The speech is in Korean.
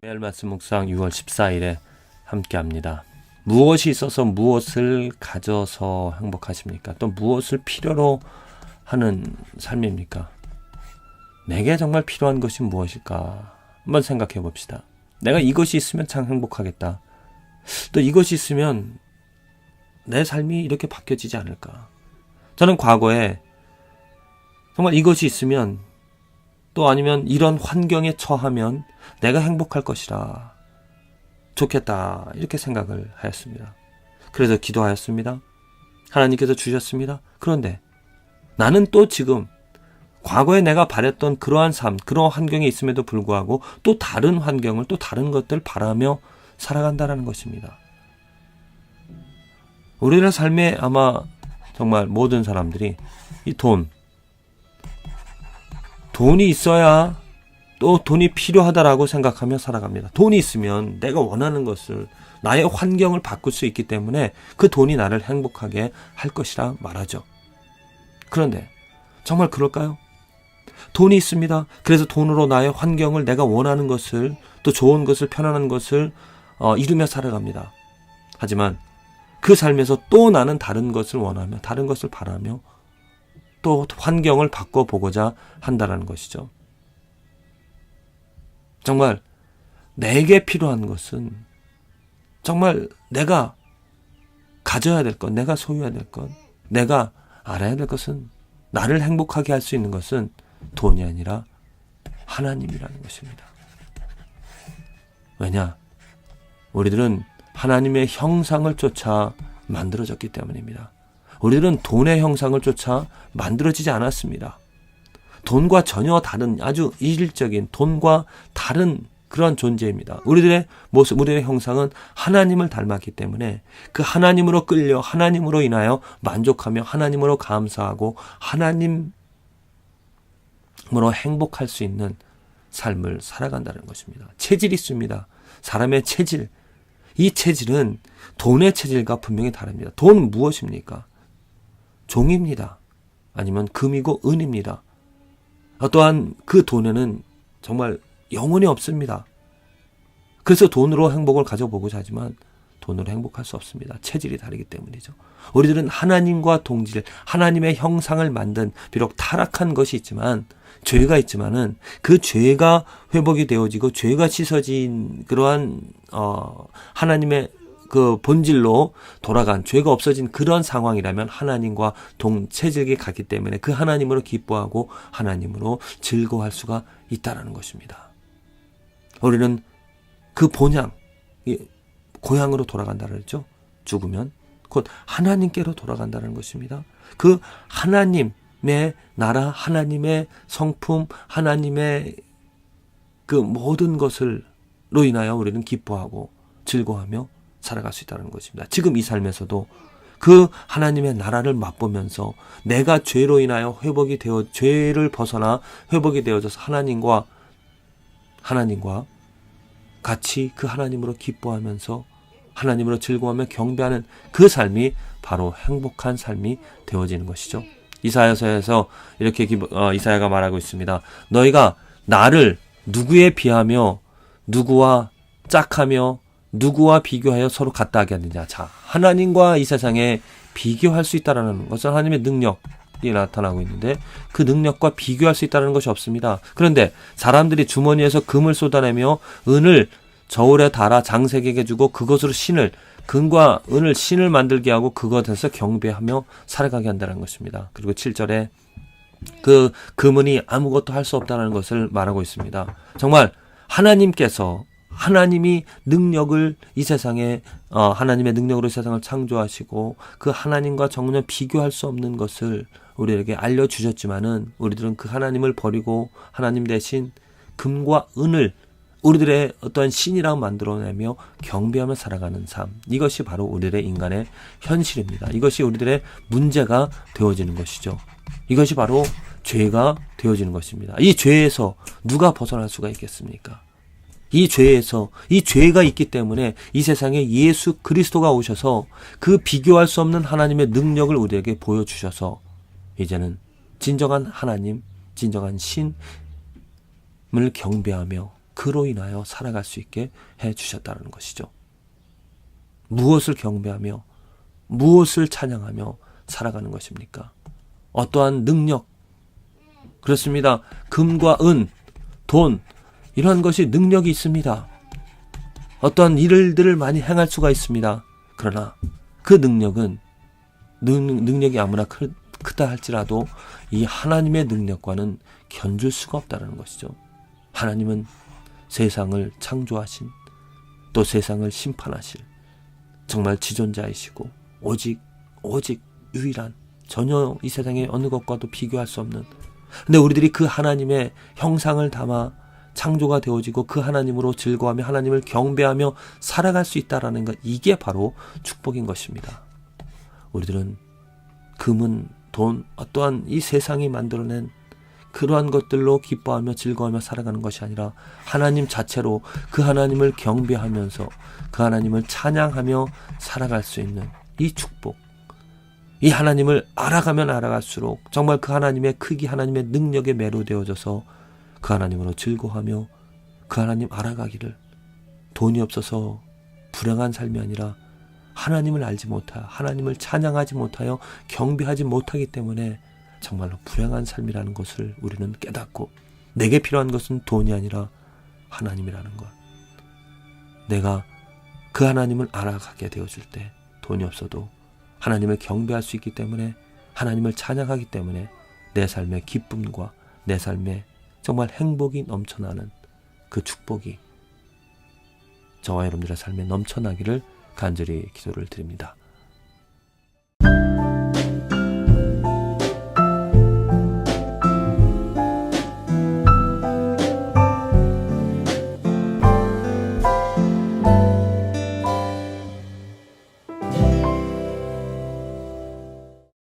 매일 말씀 묵상 6월 14일에 함께합니다. 무엇이 있어서 무엇을 가져서 행복하십니까? 또 무엇을 필요로 하는 삶입니까? 내게 정말 필요한 것이 무엇일까? 한번 생각해 봅시다. 내가 이것이 있으면 참 행복하겠다. 또 이것이 있으면 내 삶이 이렇게 바뀌어지지 않을까? 저는 과거에 정말 이것이 있으면 또 아니면 이런 환경에 처하면 내가 행복할 것이라 좋겠다 이렇게 생각을 하였습니다. 그래서 기도하였습니다. 하나님께서 주셨습니다. 그런데 나는 또 지금 과거에 내가 바랬던 그러한 삶, 그러한 환경에 있음에도 불구하고 또 다른 환경을 또 다른 것들 바라며 살아간다는 것입니다. 우리의 삶에 아마 정말 모든 사람들이 이 돈이 있어야 또 돈이 필요하다라고 생각하며 살아갑니다. 돈이 있으면 내가 원하는 것을 나의 환경을 바꿀 수 있기 때문에 그 돈이 나를 행복하게 할 것이라 말하죠. 그런데 정말 그럴까요? 돈이 있습니다. 그래서 돈으로 나의 환경을 내가 원하는 것을 또 좋은 것을 편안한 것을 이루며 살아갑니다. 하지만 그 삶에서 또 나는 다른 것을 원하며 다른 것을 바라며 또 환경을 바꿔보고자 한다는 것이죠. 정말 내게 필요한 것은 정말 내가 가져야 될 것, 내가 소유해야 될 것, 내가 알아야 될 것은 나를 행복하게 할 수 있는 것은 돈이 아니라 하나님이라는 것입니다. 왜냐? 우리들은 하나님의 형상을 쫓아 만들어졌기 때문입니다. 우리들은 돈의 형상을 쫓아 만들어지지 않았습니다. 돈과 전혀 다른 아주 이질적인 돈과 다른 그런 존재입니다. 우리들의 모습, 우리의 형상은 하나님을 닮았기 때문에 그 하나님으로 끌려 하나님으로 인하여 만족하며 하나님으로 감사하고 하나님으로 행복할 수 있는 삶을 살아간다는 것입니다. 체질이 있습니다. 사람의 체질. 이 체질은 돈의 체질과 분명히 다릅니다. 돈은 무엇입니까? 종입니다. 아니면 금이고 은입니다. 또한 그 돈에는 정말 영혼이 없습니다. 그래서 돈으로 행복을 가져보고자 하지만 돈으로 행복할 수 없습니다. 체질이 다르기 때문이죠. 우리들은 하나님과 동질, 하나님의 형상을 만든 비록 타락한 것이 있지만 죄가 있지만은 그 죄가 회복이 되어지고 죄가 씻어진 그러한 하나님의 그 본질로 돌아간 죄가 없어진 그런 상황이라면 하나님과 동체질이 같기 때문에 그 하나님으로 기뻐하고 하나님으로 즐거워할 수가 있다는 것입니다. 우리는 그 본향, 고향으로 돌아간다고 했죠. 죽으면 곧 하나님께로 돌아간다는 것입니다. 그 하나님의 나라, 하나님의 성품, 하나님의 그 모든 것을로 인하여 우리는 기뻐하고 즐거워하며 살아갈 수 있다는 것입니다. 지금 이 삶에서도 그 하나님의 나라를 맛보면서 내가 죄로 인하여 회복이 되어 죄를 벗어나 회복이 되어져서 하나님과 같이 그 하나님으로 기뻐하면서 하나님으로 즐거워하며 경배하는 그 삶이 바로 행복한 삶이 되어지는 것이죠. 이사야서에서 이렇게 이사야가 말하고 있습니다. 너희가 나를 누구에 비하며 누구와 짝하며 누구와 비교하여 서로 같다 하게 하느냐. 자, 하나님과 이 세상에 비교할 수 있다는 것은 하나님의 능력이 나타나고 있는데 그 능력과 비교할 수 있다는 것이 없습니다. 그런데 사람들이 주머니에서 금을 쏟아내며 은을 저울에 달아 장색에게 주고 그것으로 금과 은을 신을 만들게 하고 그것에서 경배하며 살아가게 한다는 것입니다. 그리고 7절에 그 금은이 아무것도 할 수 없다는 것을 말하고 있습니다. 정말 하나님이 능력을 이 세상에 하나님의 능력으로 세상을 창조하시고 그 하나님과 전혀 비교할 수 없는 것을 우리에게 알려주셨지만은 우리들은 그 하나님을 버리고 하나님 대신 금과 은을 우리들의 어떠한 신이라고 만들어내며 경배하며 살아가는 삶. 이것이 바로 우리들의 인간의 현실입니다. 이것이 우리들의 문제가 되어지는 것이죠. 이것이 바로 죄가 되어지는 것입니다. 이 죄에서 누가 벗어날 수가 있겠습니까? 이 죄가 있기 때문에 이 세상에 예수 그리스도가 오셔서 그 비교할 수 없는 하나님의 능력을 우리에게 보여주셔서 이제는 진정한 하나님, 진정한 신을 경배하며 그 그로 인하여 살아갈 수 있게 해주셨다는 것이죠. 무엇을 경배하며 무엇을 찬양하며 살아가는 것입니까? 어떠한 능력, 그렇습니다. 금과 은, 돈, 이러한 것이 능력이 있습니다. 어떠한 일들을 많이 행할 수가 있습니다. 그러나 그 능력은 능력이 아무나 크다 할지라도 이 하나님의 능력과는 견줄 수가 없다는 것이죠. 하나님은 세상을 창조하신, 또 세상을 심판하실 정말 지존자이시고 오직 유일한, 전혀 이 세상의 어느 것과도 비교할 수 없는, 근데 우리들이 그 하나님의 형상을 담아 창조가 되어지고 그 하나님으로 즐거워하며 하나님을 경배하며 살아갈 수 있다라는 것, 이게 바로 축복인 것입니다. 우리들은 금은, 돈, 어떠한 이 세상이 만들어낸 그러한 것들로 기뻐하며 즐거워하며 살아가는 것이 아니라 하나님 자체로 그 하나님을 경배하면서 그 하나님을 찬양하며 살아갈 수 있는 이 축복, 이 하나님을 알아가면 알아갈수록 정말 그 하나님의 크기, 하나님의 능력에 매료되어져서 그 하나님으로 즐거워하며 그 하나님 알아가기를, 돈이 없어서 불행한 삶이 아니라 하나님을 알지 못하여, 하나님을 찬양하지 못하여 경배하지 못하기 때문에 정말로 불행한 삶이라는 것을 우리는 깨닫고, 내게 필요한 것은 돈이 아니라 하나님이라는 것, 내가 그 하나님을 알아가게 되어질 때 돈이 없어도 하나님을 경배할 수 있기 때문에, 하나님을 찬양하기 때문에 내 삶의 기쁨과 내 삶의 정말 행복이 넘쳐나는 그 축복이 저와 여러분들의 삶에 넘쳐나기를 간절히 기도를 드립니다.